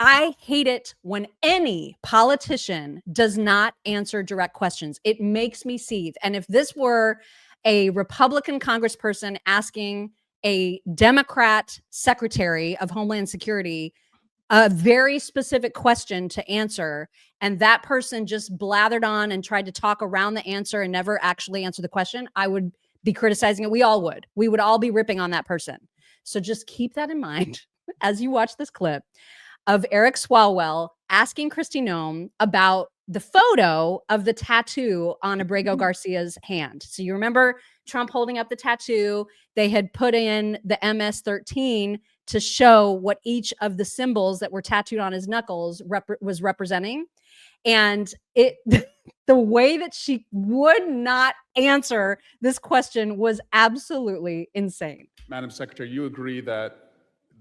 I hate it when any politician does not answer direct questions. It makes me seethe. And if this were a Republican congressperson asking a Democrat secretary of Homeland Security a very specific question to answer, and that person just blathered on and tried to talk around the answer and never actually answer the question, I would be criticizing it. We all would. We would all be ripping on that person. So just keep that in mind as you watch this clip of Eric Swalwell asking Kristi Noem about the photo of the tattoo on Abrego Garcia's hand. So you remember Trump holding up the tattoo. They had put in the MS-13 to show what each of the symbols that were tattooed on his knuckles was representing. And the way that she would not answer this question was absolutely insane. Madam Secretary, you agree that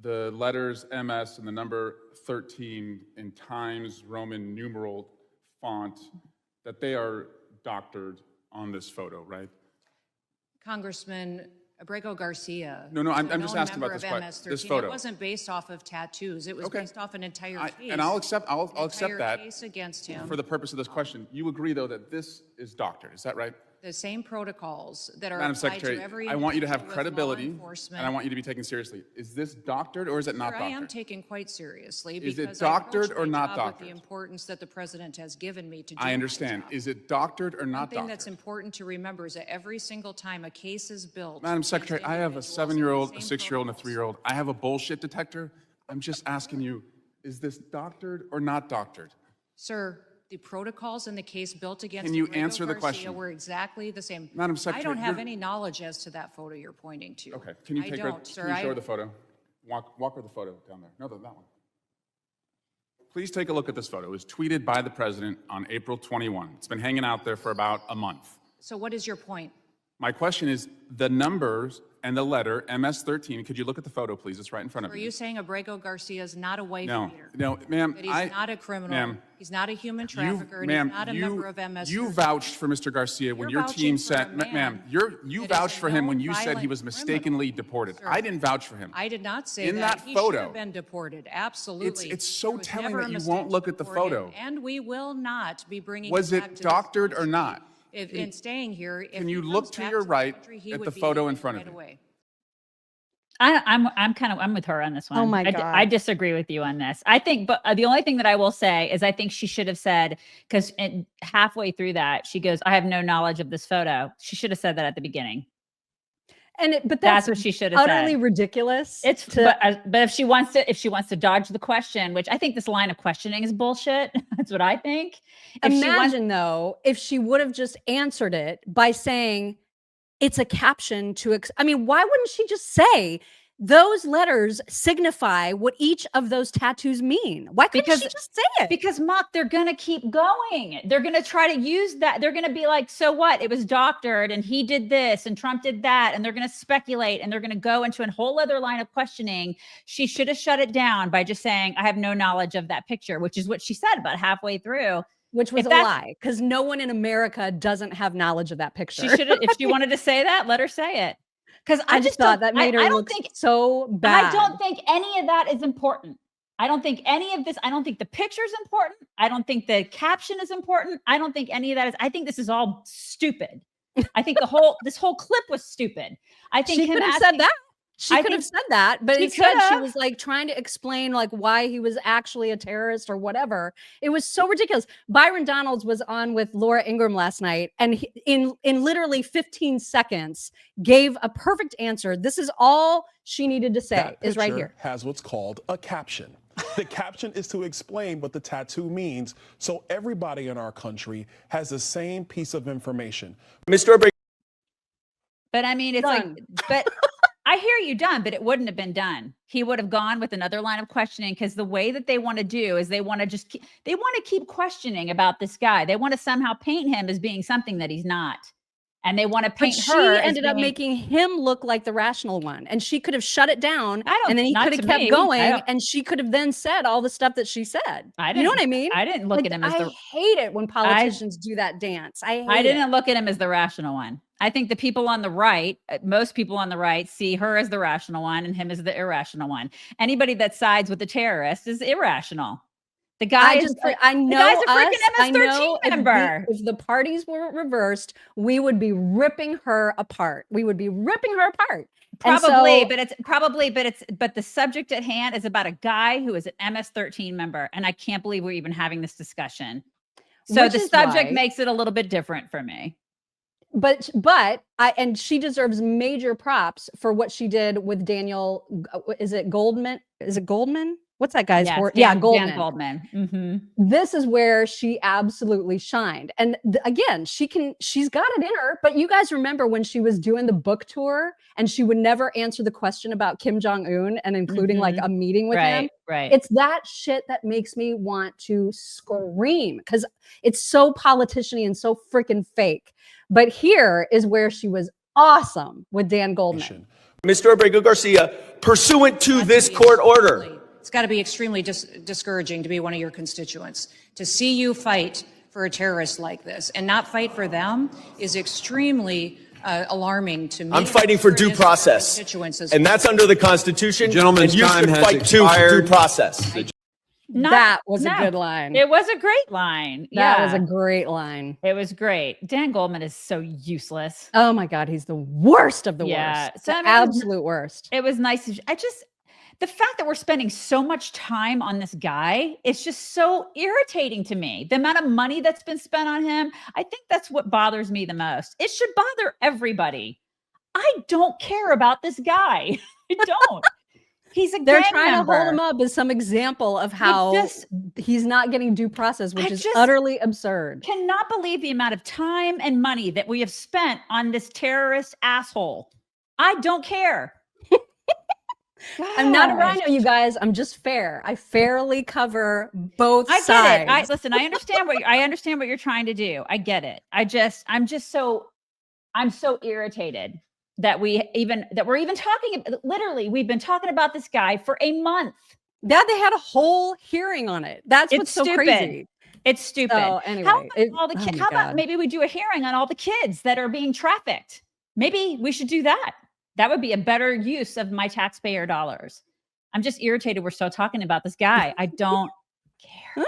the letters MS and the number 13 in Times Roman numeral font, that they are doctored on this photo, right? Congressman Abrego Garcia. No, I'm just asking about this photo. It wasn't based off of tattoos. It was based off an entire case. And I'll accept that case against him. For the purpose of this question. You agree, though, that this is doctored. Is that right? The same protocols that are Madam applied Secretary, to every I want you to have individual with credibility, law and enforcement. I want you to be taken seriously. Is this doctored or is it not doctored? I am taken quite seriously. Is it because doctored or I not approach my job doctored? with the importance that the president has given me to do I understand. my job. Is it doctored or not One thing doctored? that's important to remember is that every single time a case is built, Madam against Secretary, I have a individuals, 7-year-old, the a same 6-year-old, and a protocols. 3-year-old. I have a bullshit detector. I'm just asking you, is this doctored or not doctored? Sir, the protocols in the case built against Can you Abrego answer the Garcia question? were exactly the same. Madam Secretary, I don't have you're- any knowledge as to that photo you're pointing to. Okay, can you I take don't, sir. Can you show her the photo? Walk her the photo down there. No, that one. Please take a look at this photo. It was tweeted by the president on April 21. It's been hanging out there for about a month. So what is your point? My question is the numbers and the letter MS-13. Could you look at the photo, please? It's right in front of Are you. you saying Abrego Garcia is not a wife No, beater? no, ma'am. That he's not a criminal. He's not a human trafficker. And he's not a member of MS. You vouched for Mr. Garcia when You're your team vouching for a said, man ma'am, you that is vouched a for him when known you said he was violent mistakenly criminal. deported. Sir, I didn't vouch for him. I did not say In that He photo. should have been deported. Absolutely. It's so There was telling never that a you mistake won't look to at the deport him, photo. And we will not be bringing Was him back it to this doctored or country. not? If in staying here, if Can he you comes look to back your the right country, he at would the be photo in deported front of right you? away. I'm with her on this one. Oh my God. I disagree with you on this. I think, but the only thing that I will say is I think she should have said, because halfway through that, she goes, I have no knowledge of this photo. She should have said that at the beginning. But That's what she should have utterly said. ridiculous. But if she wants to dodge the question, which I think this line of questioning is bullshit. That's what I think. Imagine though, if she would have just answered it by saying it's a caption to, I mean, why wouldn't she just say those letters signify what each of those tattoos mean? Why couldn't she just say it? Because Mock, they're going to keep going. They're going to try to use that. They're going to be like, so what? It was doctored and he did this and Trump did that. And they're going to speculate and they're going to go into a whole other line of questioning. She should have shut it down by just saying, I have no knowledge of that picture, which is what she said about halfway through. Which was a lie, because no one in America doesn't have knowledge of that picture. She should have, if she wanted to say that, let her say it. Because I just thought that made her look so bad. I don't think any of that is important. I don't think any of this, I don't think the picture is important. I don't think the caption is important. I don't think any of that is, I think this is all stupid. I think this whole clip was stupid. I think she could have said that. She could have said that, but instead she was like trying to explain like why he was actually a terrorist or whatever. It was so ridiculous. Byron Donalds was on with Laura Ingraham last night, and he, in literally 15 seconds gave a perfect answer. This is all she needed to say. That is right picture here. Has what's called a caption. The caption is to explain what the tattoo means, so everybody in our country has the same piece of information. Mr. Abrego. But I mean, it's Done. like, but I hear you done, but it wouldn't have been done. He would have gone with another line of questioning, because the way that they want to do is they want to keep questioning about this guy. They want to somehow paint him as being something that he's not. And they want to But paint she her as ended up being- making him look like the rational one, and she could have shut it down, I don't- and then he not could have to kept me. going, I don't- and she could have then said all the stuff that she said. I You know what I didn't- mean? I didn't look Like, at him as I the- hate it when politicians do that dance. I hate didn't it. look at him as the rational one. I think the people on the right, most people on the right, see her as the rational one and him as the irrational one. Anybody that sides with the terrorist is irrational. The guy I know the guy's a freaking us. I know MS-13 member. if the parties were reversed, we would be ripping her apart. We would be ripping her apart. And Probably, so- but the subject at hand is about a guy who is an MS-13 member, and I can't believe we're even having this discussion. So Which the is subject why- makes it a little bit different for me. But and she deserves major props for what she did with Daniel. Is it Goldman? Is it Goldman? What's that guy's Yes, word? Dan- Yeah, Dan Goldman. Goldman. Mhm. This is where she absolutely shined. And again, she's got it in her. But you guys remember when she was doing the book tour and she would never answer the question about Kim Jong-un and including like a meeting with him. Right. It's that shit that makes me want to scream because it's so politician-y and so freaking fake. But here is where she was awesome with Dan Goldman. Mr. Abrego Garcia, pursuant to this court order. It's got to be extremely discouraging to be one of your constituents. To see you fight for a terrorist like this and not fight for them is extremely alarming to me. I'm fighting for due process, and that's under the Constitution. Gentleman's and you time should has fight too for due expired. process. That was a good line. It was a great line. That was Yeah. a great line. It was great. Dan Goldman is so useless. Oh my God, he's the worst of the Yeah. worst. So, The I mean, it was- absolute worst. It was nice. The fact that we're spending so much time on this guy, it's just so irritating to me. The amount of money that's been spent on him, I think that's what bothers me the most. It should bother everybody. I don't care about this guy. I don't. He's a They're gang trying member. to hold him up as some example of how he's not getting due process, which I is just utterly absurd. Cannot believe the amount of time and money that we have spent on this terrorist asshole. I don't care. I'm not a Gosh. rhino, you guys. I'm just fair. I fairly cover both I sides. get it. Listen, I understand what you're trying to do. I get it. I'm so irritated that we're even talking. Literally, we've been talking about this guy for a month. Yeah, they had a whole hearing on it. That's what's so stupid. crazy. It's stupid. So anyway, how about, how about God. maybe we do a hearing on all the kids that are being trafficked? Maybe we should do that. That would be a better use of my taxpayer dollars. I'm just irritated we're still talking about this guy. I don't care.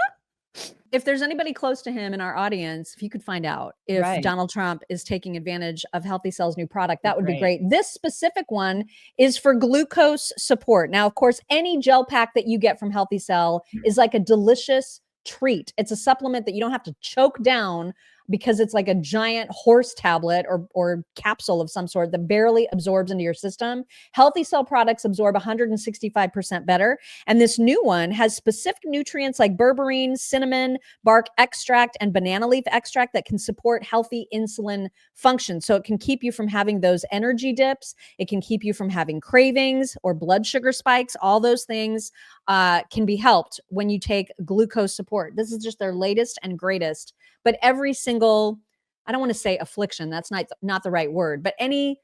If there's anybody close to him in our audience, if you could find out if Right. Donald Trump is taking advantage of HealthyCell's new product, that would be great. This specific one is for glucose support. Now, of course, any gel pack that you get from HealthyCell is like a delicious treat. It's a supplement that you don't have to choke down because it's like a giant horse tablet or capsule of some sort that barely absorbs into your system. HealthyCell products absorb 165% better. And this new one has specific nutrients like berberine, cinnamon, bark extract, and banana leaf extract that can support healthy insulin function. So it can keep you from having those energy dips. It can keep you from having cravings or blood sugar spikes. All those things can be helped when you take glucose support. This is just their latest and greatest. But every single, I don't want to say affliction, that's not the right word, but any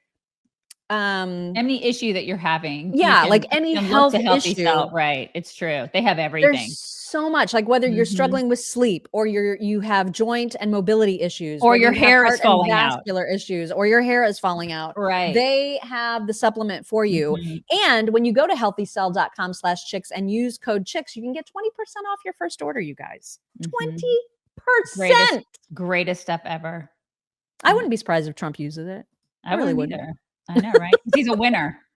issue that you're having. Yeah, you like can any look health to HealthyCell. issue. Right. It's true. They have everything. There's so much, like whether you're struggling with sleep or you have joint and mobility issues, Or whether your you have hair is heart and falling out. vascular issues, or your hair is falling out. Right. They have the supplement for you. And when you go to healthycell.com/chicks and use code chicks, you can get 20% off your first order, you guys. 20%. Greatest step ever. I wouldn't be surprised if Trump uses it. I really wouldn't wouldn't. either. I know, right? 'Cause he's a winner.